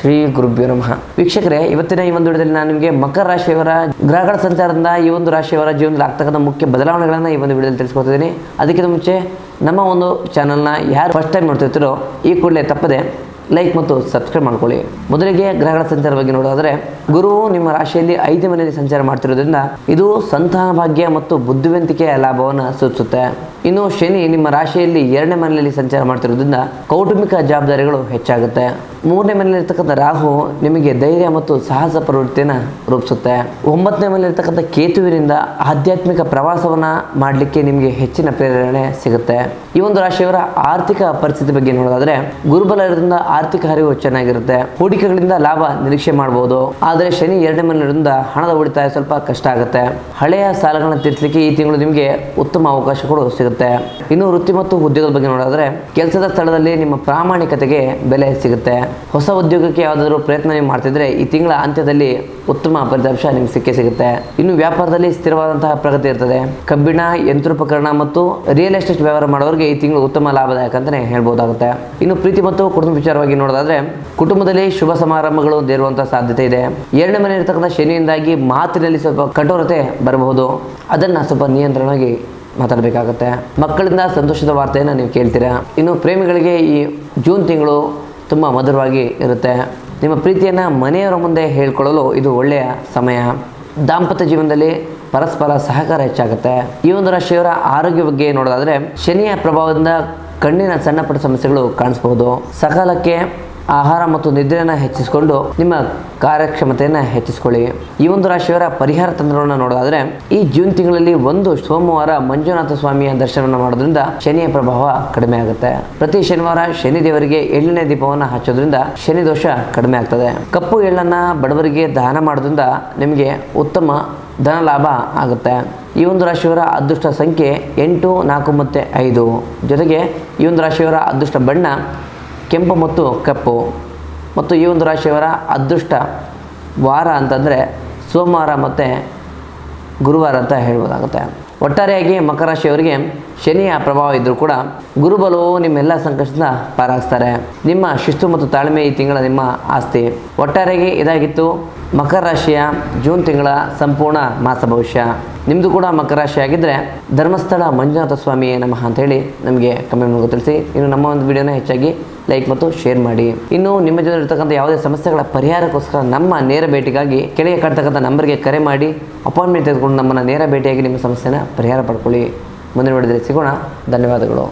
ಶ್ರೀ ಗುರುಭ್ಯೋ ನಮಃ. ವೀಕ್ಷಕರೇ, ಇವತ್ತಿನ ಈ ಒಂದು ವಿಡಿಯೋದಲ್ಲಿ ನಾನು ನಿಮಗೆ ಮಕರ ರಾಶಿಯವರ ಗ್ರಹಗಳ ಸಂಚಾರದಿಂದ ಈ ಒಂದು ರಾಶಿಯವರ ಜೀವನದಲ್ಲಿ ಆಗ್ತಕ್ಕಂಥ ಮುಖ್ಯ ಬದಲಾವಣೆಗಳನ್ನು ಈ ಒಂದು ವಿಡಿಯೋದಲ್ಲಿ ತಿಳಿಸ್ಕೊಡ್ತಿದ್ದೀನಿ. ಅದಕ್ಕಿಂತ ಮುಂಚೆ ನಮ್ಮ ಒಂದು ಚಾನಲ್ನ ಯಾರು ಫಸ್ಟ್ ಟೈಮ್ ನೋಡ್ತಿರ್ತೀರೋ ಈ ಕೂಡಲೇ ತಪ್ಪದೆ ಲೈಕ್ ಮತ್ತು ಸಬ್ಸ್ಕ್ರೈಬ್ ಮಾಡ್ಕೊಳ್ಳಿ. ಮೊದಲಿಗೆ ಗ್ರಹಗಳ ಸಂಚಾರ ಬಗ್ಗೆ ನೋಡೋದಾದರೆ, ಗುರುವು ನಿಮ್ಮ ರಾಶಿಯಲ್ಲಿ 5 ಮನೆಯಲ್ಲಿ ಸಂಚಾರ ಮಾಡ್ತಿರೋದ್ರಿಂದ ಇದು ಸಂತಾನ ಭಾಗ್ಯ ಮತ್ತು ಬುದ್ಧಿವಂತಿಕೆಯ ಲಾಭವನ್ನು ಸೂಚಿಸುತ್ತೆ. ಇನ್ನು ಶನಿ ನಿಮ್ಮ ರಾಶಿಯಲ್ಲಿ 2ನೇ ಮನೆಯಲ್ಲಿ ಸಂಚಾರ ಮಾಡ್ತಿರೋದ್ರಿಂದ ಕೌಟುಂಬಿಕ ಜವಾಬ್ದಾರಿಗಳು ಹೆಚ್ಚಾಗುತ್ತೆ. 3ನೇ ಮನೆಯಲ್ಲಿರ್ತಕ್ಕಂಥ ರಾಹು ನಿಮಗೆ ಧೈರ್ಯ ಮತ್ತು ಸಾಹಸ ಪ್ರವೃತ್ತಿಯನ್ನು ರೂಪಿಸುತ್ತೆ. 9ನೇ ಮನೆಯಲ್ಲಿರ್ತಕ್ಕಂಥ ಕೇತುವಿನಿಂದ ಆಧ್ಯಾತ್ಮಿಕ ಪ್ರವಾಸವನ್ನು ಮಾಡಲಿಕ್ಕೆ ನಿಮಗೆ ಹೆಚ್ಚಿನ ಪ್ರೇರಣೆ ಸಿಗುತ್ತೆ. ಈ ಒಂದು ರಾಶಿಯವರ ಆರ್ಥಿಕ ಪರಿಸ್ಥಿತಿ ಬಗ್ಗೆ ನೋಡೋದಾದರೆ, ಗುರುಬಲ ಇರೋದ್ರಿಂದ ಆರ್ಥಿಕ ಹರಿವು ಚೆನ್ನಾಗಿರುತ್ತೆ. ಹೂಡಿಕೆಗಳಿಂದ ಲಾಭ ನಿರೀಕ್ಷೆ ಮಾಡಬಹುದು. ಆದರೆ ಶನಿ 2ನೇ ಮನೆಯಿಂದ ಹಣದ ಉಳಿತಾಯ ಸ್ವಲ್ಪ ಕಷ್ಟ ಆಗುತ್ತೆ. ಹಳೆಯ ಸಾಲಗಳನ್ನು ತೀರಿಸಲಿಕ್ಕೆ ಈ ತಿಂಗಳು ನಿಮಗೆ ಉತ್ತಮ ಅವಕಾಶಗಳು ಸಿಗುತ್ತೆ. ಇನ್ನು ವೃತ್ತಿ ಮತ್ತು ಉದ್ಯೋಗದ ಬಗ್ಗೆ ನೋಡೋದಾದ್ರೆ, ಕೆಲಸದ ಸ್ಥಳದಲ್ಲಿ ನಿಮ್ಮ ಪ್ರಾಮಾಣಿಕತೆಗೆ ಬೆಲೆ ಸಿಗುತ್ತೆ. ಹೊಸ ಉದ್ಯೋಗಕ್ಕೆ ಯಾವುದಾದ್ರೂ ಪ್ರಯತ್ನ ನೀವು ಮಾಡ್ತಿದ್ರೆ ಈ ತಿಂಗಳ ಅಂತ್ಯದಲ್ಲಿ ಉತ್ತಮ ಫಲಿತಾಂಶ ನಿಮ್ಗೆ ಸಿಗುತ್ತೆ. ಇನ್ನು ವ್ಯಾಪಾರದಲ್ಲಿ ಸ್ಥಿರವಾದಂತಹ ಪ್ರಗತಿ ಇರ್ತದೆ. ಕಬ್ಬಿಣ, ಯಂತ್ರೋಪಕರಣ ಮತ್ತು ರಿಯಲ್ ಎಸ್ಟೇಟ್ ವ್ಯವಹಾರ ಮಾಡೋರಿಗೆ ಈ ತಿಂಗಳು ಉತ್ತಮ ಲಾಭದಾಯಕ ಅಂತಲೇ ಹೇಳ್ಬೋದಾಗುತ್ತೆ. ಇನ್ನು ಪ್ರೀತಿ ಮತ್ತು ಕುಟುಂಬ ವಿಚಾರವಾಗಿ ನೋಡೋದಾದ್ರೆ, ಕುಟುಂಬದಲ್ಲಿ ಶುಭ ಸಮಾರಂಭಗಳು ಸೇರುವಂತಹ ಸಾಧ್ಯತೆ ಇದೆ. 2ನೇ ಮನೆ ಇರತಕ್ಕಂಥ ಶನಿಯಿಂದಾಗಿ ಮಾತಿನಲ್ಲಿ ಸ್ವಲ್ಪ ಕಠೋರತೆ ಬರಬಹುದು. ಅದನ್ನು ಸ್ವಲ್ಪ ನಿಯಂತ್ರಣವಾಗಿ ಮಾತಾಡಬೇಕಾಗುತ್ತೆ. ಮಕ್ಕಳಿಂದ ಸಂತೋಷದ ವಾರ್ತೆಯನ್ನು ನೀವು ಕೇಳ್ತೀರಾ. ಇನ್ನು ಪ್ರೇಮಿಗಳಿಗೆ ಈ ಜೂನ್ ತಿಂಗಳು ತುಂಬ ಮಧುರವಾಗಿ ಇರುತ್ತೆ. ನಿಮ್ಮ ಪ್ರೀತಿಯನ್ನು ಮನೆಯವರ ಮುಂದೆ ಹೇಳ್ಕೊಳ್ಳಲು ಇದು ಒಳ್ಳೆಯ ಸಮಯ. ದಾಂಪತ್ಯ ಜೀವನದಲ್ಲಿ ಪರಸ್ಪರ ಸಹಕಾರ ಹೆಚ್ಚಾಗುತ್ತೆ. ಈ ಒಂದು ರಾಶಿಯವರ ಆರೋಗ್ಯ ಬಗ್ಗೆ ನೋಡೋದಾದರೆ, ಶನಿಯ ಪ್ರಭಾವದಿಂದ ಕಣ್ಣಿನ ಸಣ್ಣ ಪುಟ್ಟ ಸಮಸ್ಯೆಗಳು ಕಾಣಿಸ್ಬೋದು. ಸಕಾಲಕ್ಕೆ ಆಹಾರ ಮತ್ತು ನಿದ್ರೆಯನ್ನು ಹೆಚ್ಚಿಸಿಕೊಂಡು ನಿಮ್ಮ ಕಾರ್ಯಕ್ಷಮತೆಯನ್ನು ಹೆಚ್ಚಿಸ್ಕೊಳ್ಳಿ. ಈ ಒಂದು ರಾಶಿಯವರ ಪರಿಹಾರ ತಂತ್ರವನ್ನು ನೋಡೋದಾದರೆ, ಈ ಜೂನ್ ತಿಂಗಳಲ್ಲಿ ಒಂದು ಸೋಮವಾರ ಮಂಜುನಾಥ ಸ್ವಾಮಿಯ ದರ್ಶನವನ್ನು ಮಾಡೋದ್ರಿಂದ ಶನಿಯ ಪ್ರಭಾವ ಕಡಿಮೆ ಆಗುತ್ತೆ. ಪ್ರತಿ ಶನಿವಾರ ಶನಿ ದೇವರಿಗೆ ಎಳ್ಳಿನ ದೀಪವನ್ನು ಹಚ್ಚೋದ್ರಿಂದ ಶನಿ ದೋಷ ಕಡಿಮೆ ಆಗ್ತದೆ. ಕಪ್ಪು ಎಳ್ಳನ್ನು ಬಡವರಿಗೆ ದಾನ ಮಾಡೋದ್ರಿಂದ ನಿಮಗೆ ಉತ್ತಮ ಧನ ಲಾಭ ಆಗುತ್ತೆ. ಈ ಒಂದು ರಾಶಿಯವರ ಅದೃಷ್ಟ ಸಂಖ್ಯೆ 8, 4 ಮತ್ತು 5. ಜೊತೆಗೆ ಈ ಒಂದು ರಾಶಿಯವರ ಅದೃಷ್ಟ ಬಣ್ಣ ಕೆಂಪು ಮತ್ತು ಕಪ್ಪು. ಮತ್ತು ಈ ಒಂದು ರಾಶಿಯವರ ಅದೃಷ್ಟ ವಾರ ಅಂತಂದರೆ ಸೋಮವಾರ ಮತ್ತು ಗುರುವಾರ ಅಂತ ಹೇಳ್ಬೋದಾಗುತ್ತೆ. ಒಟ್ಟಾರೆಯಾಗಿ ಮಕರ ರಾಶಿಯವರಿಗೆ ಶನಿಯ ಪ್ರಭಾವ ಇದ್ದರೂ ಕೂಡ ಗುರುಬಲವು ನಿಮ್ಮೆಲ್ಲ ಸಂಕಷ್ಟದಿಂದ ಪಾರಾಗಿಸ್ತಾರೆ. ನಿಮ್ಮ ಶಿಸ್ತು ಮತ್ತು ತಾಳ್ಮೆ ಈ ತಿಂಗಳ ನಿಮ್ಮ ಆಸ್ತಿ. ಒಟ್ಟಾರೆಯಾಗಿ ಇದಾಗಿತ್ತು ಮಕರ ರಾಶಿಯ ಜೂನ್ ತಿಂಗಳ ಸಂಪೂರ್ಣ ಮಾಸ ಭವಿಷ್ಯ. ನಿಮ್ಮದು ಕೂಡ ಮಕರ ರಾಶಿ ಆಗಿದ್ದರೆ ಧರ್ಮಸ್ಥಳ ಮಂಜುನಾಥ ಸ್ವಾಮಿಯೇ ನಮಃ ಅಂತೇಳಿ ನಮಗೆ ಕಮೆಂಟ್ ಮೂಲಕ ತಿಳಿಸಿ. ಇನ್ನು ನಮ್ಮ ಒಂದು ವಿಡಿಯೋನ ಹೆಚ್ಚಾಗಿ ಲೈಕ್ ಮತ್ತು ಶೇರ್ ಮಾಡಿ. ಇನ್ನು ನಿಮ್ಮ ಜೊತೆ ಇರತಕ್ಕಂಥ ಯಾವುದೇ ಸಮಸ್ಯೆಗಳ ಪರಿಹಾರಕ್ಕೋಸ್ಕರ ನಮ್ಮ ನೇರ ಭೇಟಿಗಾಗಿ ಕೆಳಗೆ ಕಾಡ್ತಕ್ಕಂಥ ನಂಬರ್ಗೆ ಕರೆ ಮಾಡಿ ಅಪಾಯಿಂಟ್ಮೆಂಟ್ ತೆಗೆದುಕೊಂಡು ನಮ್ಮನ್ನು ನೇರ ಭೇಟಿಯಾಗಿ ನಿಮ್ಮ ಸಮಸ್ಯೆನ ಪರಿಹಾರ ಪಡ್ಕೊಳ್ಳಿ. ಮುಂದಿನ ವಿಡಿಯೋದಲ್ಲಿ ಸಿಗೋಣ. ಧನ್ಯವಾದಗಳು.